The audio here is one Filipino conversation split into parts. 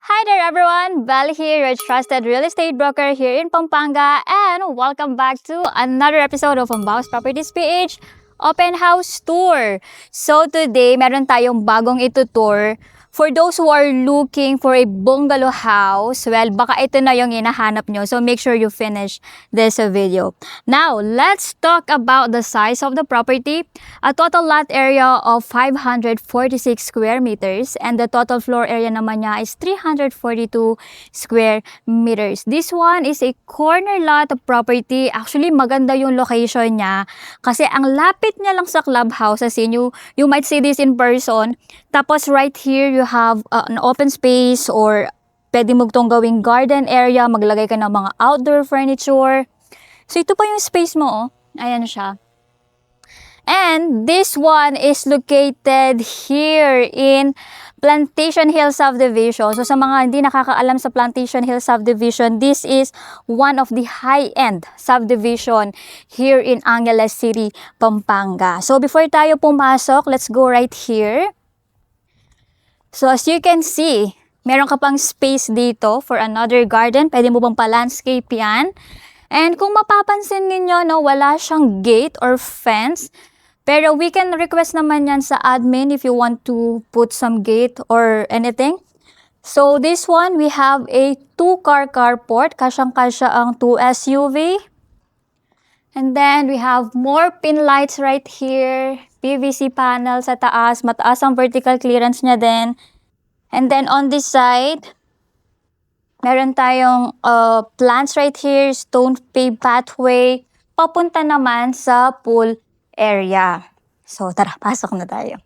Hi there everyone, Belle here, your trusted real estate broker here in Pampanga, and welcome back to another episode of Ambaos Properties PH Open House Tour. So today, meron tayong bagong itutour. For those who are looking for a bungalow house, well, baka ito na yung hinahanap nyo. So make sure you finish this video. Now, let's talk about the size of the property. A total lot area of 546 square meters and the total floor area naman niya is 342 square meters. This one is a corner lot of property. Actually, maganda yung location niya kasi ang lapit niya lang sa clubhouse. As in, you might see this in person. Tapos right here, you have an open space or pwede mo itong gawing garden area. Maglagay ka ng mga outdoor furniture. So ito pa yung space mo, oh. Ayan siya. And this one is located here in Plantation Hill Subdivision. So sa mga hindi nakakaalam sa Plantation Hill Subdivision, this is one of the high-end subdivision here in Angeles City, Pampanga. So before tayo pumasok, let's go right here. So as you can see, meron ka pang space dito for another garden. Pwede mo bang pa-landscape yan. And kung mapapansin ninyo, no, wala siyang gate or fence. Pero we can request naman yan sa admin if you want to put some gate or anything. So this one, we have a 2-car carport. Kasyang-kasya ang 2 SUV. And then we have more pin lights right here. PVC panel sa taas. Mataas ang vertical clearance niya din. And then on this side, meron tayong plants right here. Stone paved pathway. Papunta naman sa pool area. So tara, pasok na tayo.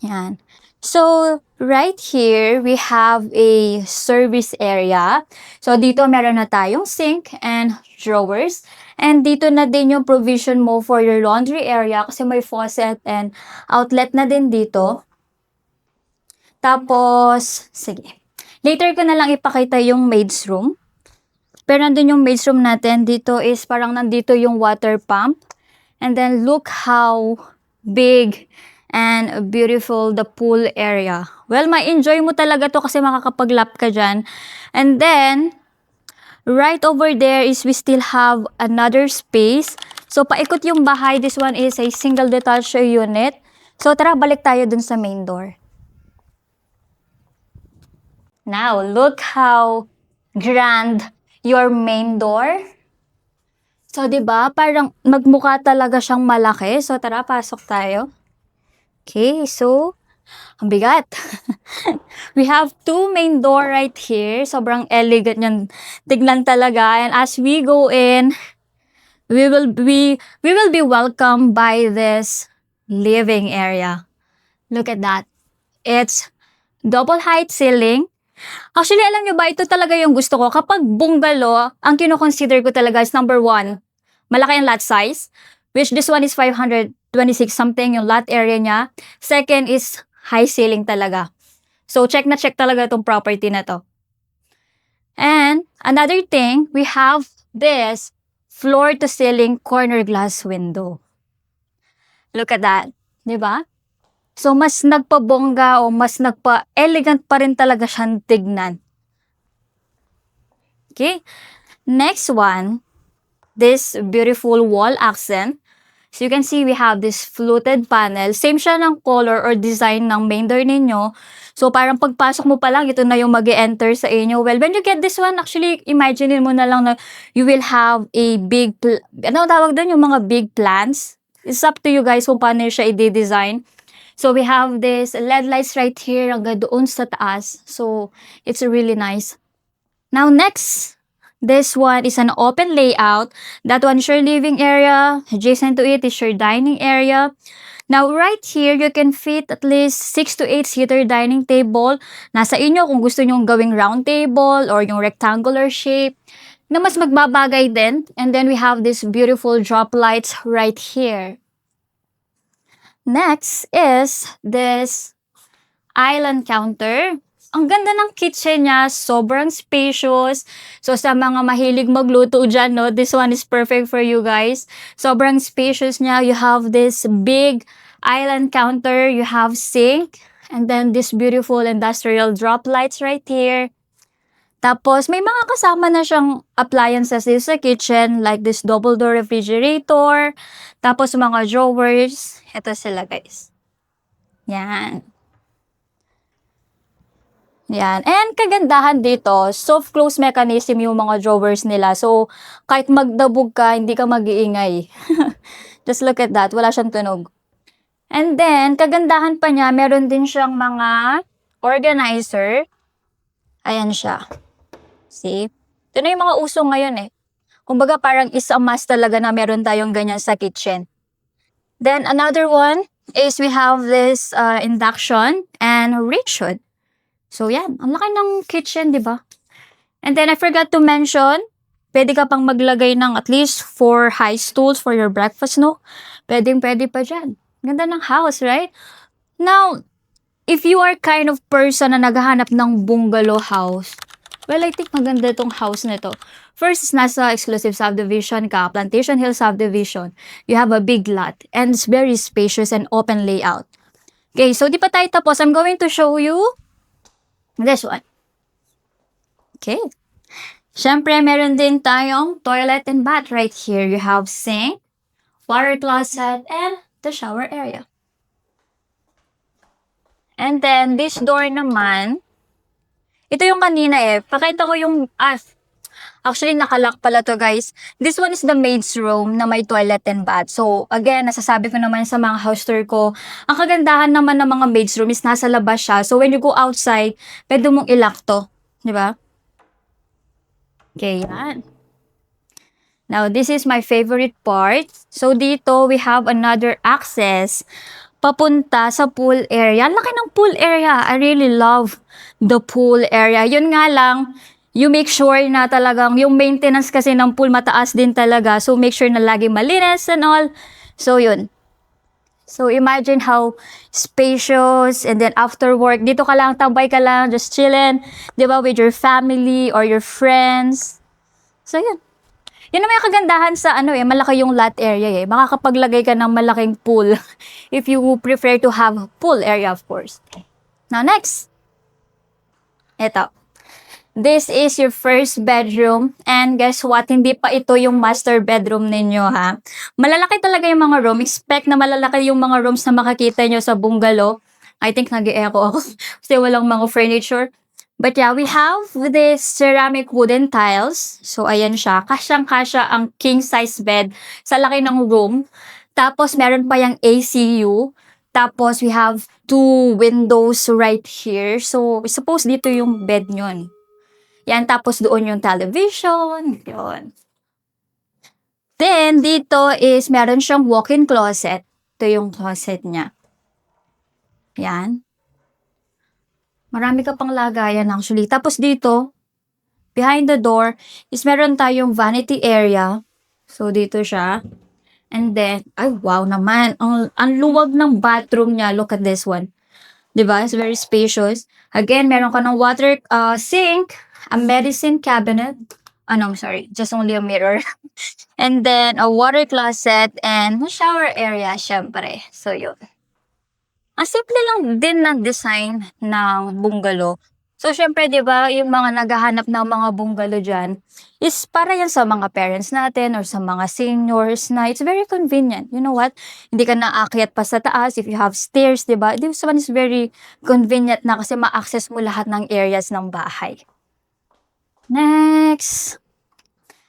Yan. So, right here, we have a service area. So, dito meron na tayong sink and drawers. And dito na din yung provision mo for your laundry area kasi may faucet and outlet na din dito. Tapos, sige. Later ko na lang ipakita yung maid's room. Pero nandun yung maid's room natin. Dito is parang nandito yung water pump. And then, look how big and beautiful the pool area. Well, ma-enjoy mo talaga to kasi makakapag-lap ka dyan. And then, right over there is we still have another space. So, paikot yung bahay. This one is a single detached unit. So, tara, balik tayo dun sa main door. Now, look how grand your main door. So, 'di ba? Parang magmukha talaga siyang malaki. So, tara, pasok tayo. Okay, so, ang bigat. We have 2 main door right here. Sobrang elegant yan. Tignan talaga. And as we go in, we will be welcomed by this living area. Look at that. It's double height ceiling. Actually, alam nyo ba, ito talaga yung gusto ko. Kapag bungalow, ang kino-consider ko talaga is number 1, malaki ang lot size, which this one is 526 something yung lot area niya. Second is high ceiling talaga. So, check na check talaga itong property na to. And another thing, we have this floor-to-ceiling corner glass window. Look at that. Diba? So, mas nagpabongga o mas nagpa-elegant pa rin talaga siyang tignan. Okay? Next one, this beautiful wall accent. So, you can see we have this fluted panel. Same siya ng color or design ng main door ninyo. So, parang pagpasok mo pa lang, ito na yung mag-enter sa inyo. Well, when you get this one, actually, imagine mo na lang na you will have a big, ano tawag doon? Yung mga big plants. It's up to you guys kung paano siya i-design. So, we have this LED lights right here hanggang doon sa taas. So, it's really nice. Now, next, this one is an open layout. That one is your living area. Adjacent to it is your dining area. Now, right here, you can fit at least 6 to 8 seater dining table. Nasa inyo kung gusto nyo gawing round table or yung rectangular shape na mas magbabagay din. And then, we have this beautiful drop lights right here. Next is this island counter. Ang ganda ng kitchen niya, sobrang spacious. So sa mga mahilig magluto dyan, no, this one is perfect for you guys. Sobrang spacious niya. You have this big island counter, you have sink, And then this beautiful industrial drop lights right here. Tapos, may mga kasama na siyang appliances dito sa kitchen, like this double door refrigerator. Tapos, mga drawers. Ito sila, guys. Yan. Yan. And kagandahan dito, soft close mechanism yung mga drawers nila. So, kahit magdabog ka, hindi ka mag-iingay. Just look at that. Wala siyang tunog. And then, kagandahan pa niya, meron din siyang mga organizer. Ayan siya. See? Ito na yung mga uso ngayon eh. Kumbaga parang is a must talaga na meron tayong ganyan sa kitchen. Then another one is we have this induction and range hood. So yan, ang laki ng kitchen, di ba? And then I forgot to mention, pwede ka pang maglagay ng at least 4 high stools for your breakfast, no? Pwede pa dyan. Ganda ng house, right? Now, if you are kind of person na naghahanap ng bungalow house, well, I think maganda itong house na ito. First, is nasa exclusive subdivision ka, Plantation Hill subdivision. You have a big lot and it's very spacious and open layout. Okay, so di pa tayo tapos. I'm going to show you this one. Okay. Siyempre, meron din tayong toilet and bath right here. You have sink, water closet, and the shower area. And then, this door naman, ito yung kanina eh. Pakita ko yung, actually nakalock pala to guys. This one is the maid's room na may toilet and bath. So again, nasasabi ko naman sa mga house tour ko, ang kagandahan naman ng mga maid's room is nasa labas siya. So when you go outside, pwede mong ilock to. Di ba? Okay, yan. Now, this is my favorite part. So dito, we have another access papunta sa pool area. Ang laki ng pool area. I really love the pool area. Yun nga lang, you make sure na talagang yung maintenance kasi ng pool mataas din talaga. So, make sure na lagi malinis and all. So, yun. So, imagine how spacious and then after work, dito ka lang, tambay ka lang, just chillin', di ba, with your family or your friends. So, yun. Yun naman yung kagandahan sa malaki yung lot area eh. Makakapaglagay ka ng malaking pool if you prefer to have pool area, of course. Now, next. Ito. This is your first bedroom. And guess what? Hindi pa ito yung master bedroom ninyo, ha? Malalaki talaga yung mga room. Expect na malalaki yung mga rooms na makakita nyo sa bungalow. I think nag-e-echo ako kasi walang mga furniture. But yeah, we have this ceramic wooden tiles. So, ayan siya. Kasyang-kasya ang king-size bed sa laki ng room. Tapos, meron pa yung ACU. Tapos, we have 2 windows right here. So, suppose dito yung bed nyon. Yan, tapos doon yung television. Yun. Then, dito is meron siyang walk-in closet. Ito yung closet niya. Yan. Marami ka pang lagayan actually. Tapos dito, behind the door, is meron tayong vanity area. So, dito siya. And then, ay wow naman. Ang luwag ng bathroom niya. Look at this one. Diba? It's very spacious. Again, meron ka ng water sink, a medicine cabinet. I'm sorry. Just only a mirror. And then, a water closet and a shower area, syempre. So, yun. Ang simple lang din ng design ng bungalow. So, syempre, di ba, yung mga naghahanap ng mga bungalow dyan is para yan sa mga parents natin or sa mga seniors na it's very convenient. You know what? Hindi ka naakyat pa sa taas if you have stairs, di ba? This one is very convenient na kasi ma-access mo lahat ng areas ng bahay. Next.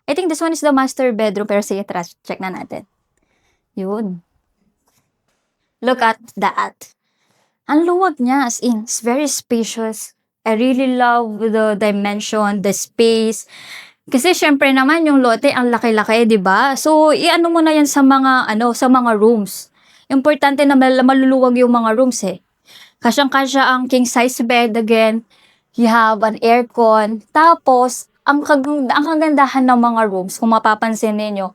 I think this one is the master bedroom pero sige, check na natin. Yun. Look at that. Ang luwag niya, as in, it's very spacious. I really love the dimension, the space. Kasi syempre naman yung lote ang laki-laki, 'di ba? So, iano mo na 'yan sa mga sa mga rooms. Importante na maluluwag yung mga rooms eh. Kasyang-kasya ang king size bed again. You have an aircon. Tapos, ang kagandahan ng mga rooms, kung mapapansin niyo,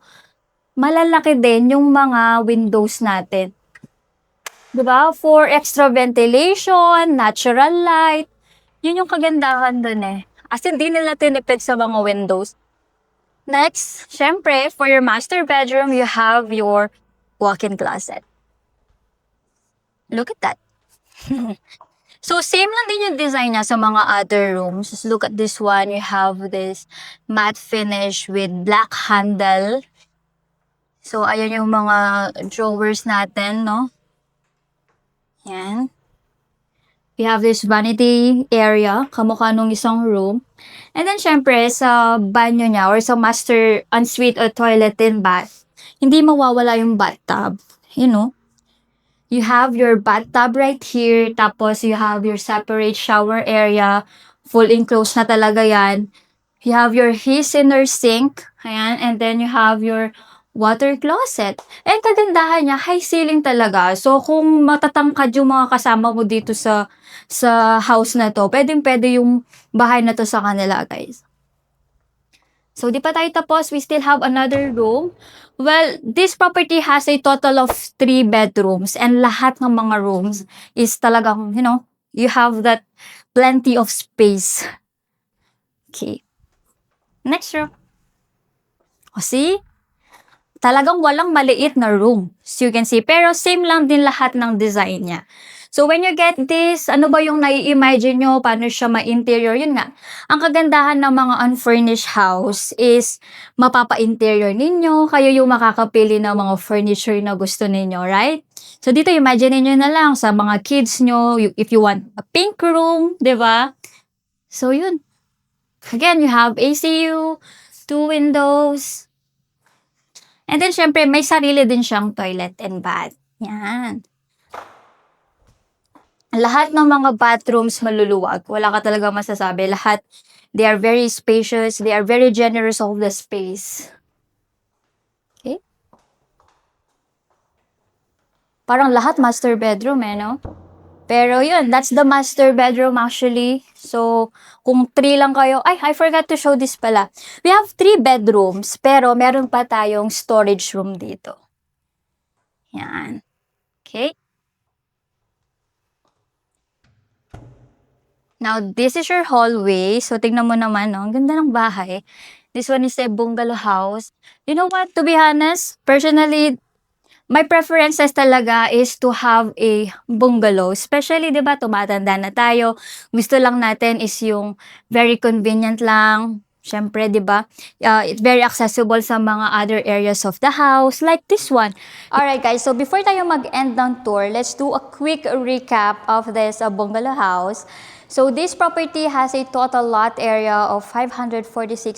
malalaki din yung mga windows natin. Diba? For extra ventilation, natural light. Yun yung kagandahan dun eh. As in, di nila tinipid sa mga windows. Next, syempre, for your master bedroom, you have your walk-in closet. Look at that. So, same lang din yung design niya sa mga other rooms. Just look at this one. You have this matte finish with black handle. So, ayan yung mga drawers natin, no? Yan. We have this vanity area, kamukha nung isang room. And then, syempre, sa banyo niya or sa master ensuite or toilet and bath, hindi mawawala yung bathtub. You know? You have your bathtub right here, tapos you have your separate shower area, full enclosed na talaga yan. You have your his inner sink, ayan, and then you have your water closet. And kagandahan niya, high ceiling talaga. So, kung matatangkad yung mga kasama mo dito sa house na to, pwedeng-pwede yung bahay na to sa kanila, guys. So, di pa tayo tapos. We still have another room. Well, this property has a total of 3 bedrooms and lahat ng mga rooms is talagang, you know, you have that plenty of space. Okay. Next room. O, see? Talagang walang maliit na room. So, you can see. Pero same lang din lahat ng design niya. So, when you get this, ano ba yung nai-imagine nyo? Paano siya ma-interior? Yun nga. Ang kagandahan ng mga unfurnished house is mapapa-interior ninyo. Kayo yung makakapili ng mga furniture na gusto ninyo, right? So, dito imagine niyo na lang sa mga kids nyo, if you want a pink room, di ba? So, yun. Again, you have ACU, 2 windows. And then, syempre, may sarili din siyang toilet and bath. Yan. Lahat ng mga bathrooms maluluwag. Wala ka talaga masasabi. Lahat, they are very spacious. They are very generous of the space. Okay? Parang lahat master bedroom no? Pero yun, that's the master bedroom actually. So, kung 3 lang kayo, I forgot to show this pala. We have 3 bedrooms, pero meron pa tayong storage room dito. Yan. Okay? Now, this is your hallway. So, tingnan mo naman, no? Ang ganda ng bahay. This one is a bungalow house. You know what? To be honest, personally, my preferences talaga is to have a bungalow. Especially, di ba, tumatanda na tayo. Gusto lang natin is yung very convenient lang. Siyempre, di ba? It's very accessible sa mga other areas of the house, like this one. Alright guys, so before tayo mag-end ng tour, let's do a quick recap of this bungalow house. So this property has a total lot area of 546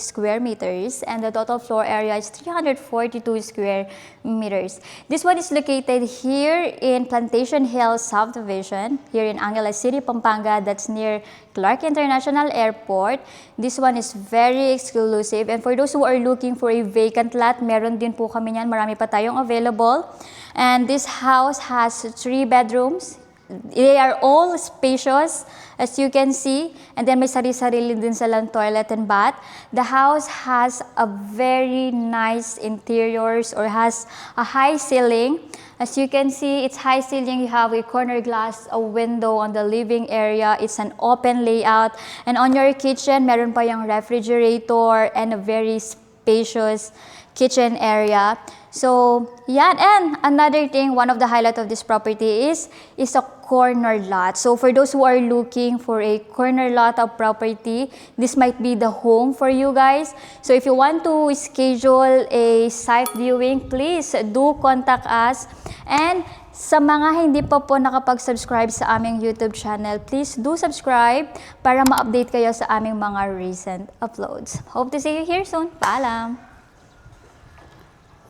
square meters and the total floor area is 342 square meters. This one is located here in Plantation Hill Subdivision, here in Angeles City, Pampanga. That's near Clark International Airport. This one is very exclusive, and for those who are looking for a vacant lot, meron din po kami niyan. Marami pa tayong available. And this house has 3 bedrooms. They are all spacious, as you can see. And then may sari-sarili din silang toilet and bath. The house has a very nice interiors or has a high ceiling. As you can see, it's high ceiling. You have a corner glass, a window on the living area. It's an open layout. And on your kitchen, meron pa yung refrigerator and a very spacious kitchen area. So, yan. And another thing, one of the highlight of this property is a corner lot. So, for those who are looking for a corner lot of property, this might be the home for you guys. So, if you want to schedule a site viewing, please do contact us. And sa mga hindi pa po nakapag-subscribe sa aming YouTube channel, please do subscribe para ma-update kayo sa aming mga recent uploads. Hope to see you here soon. Paalam!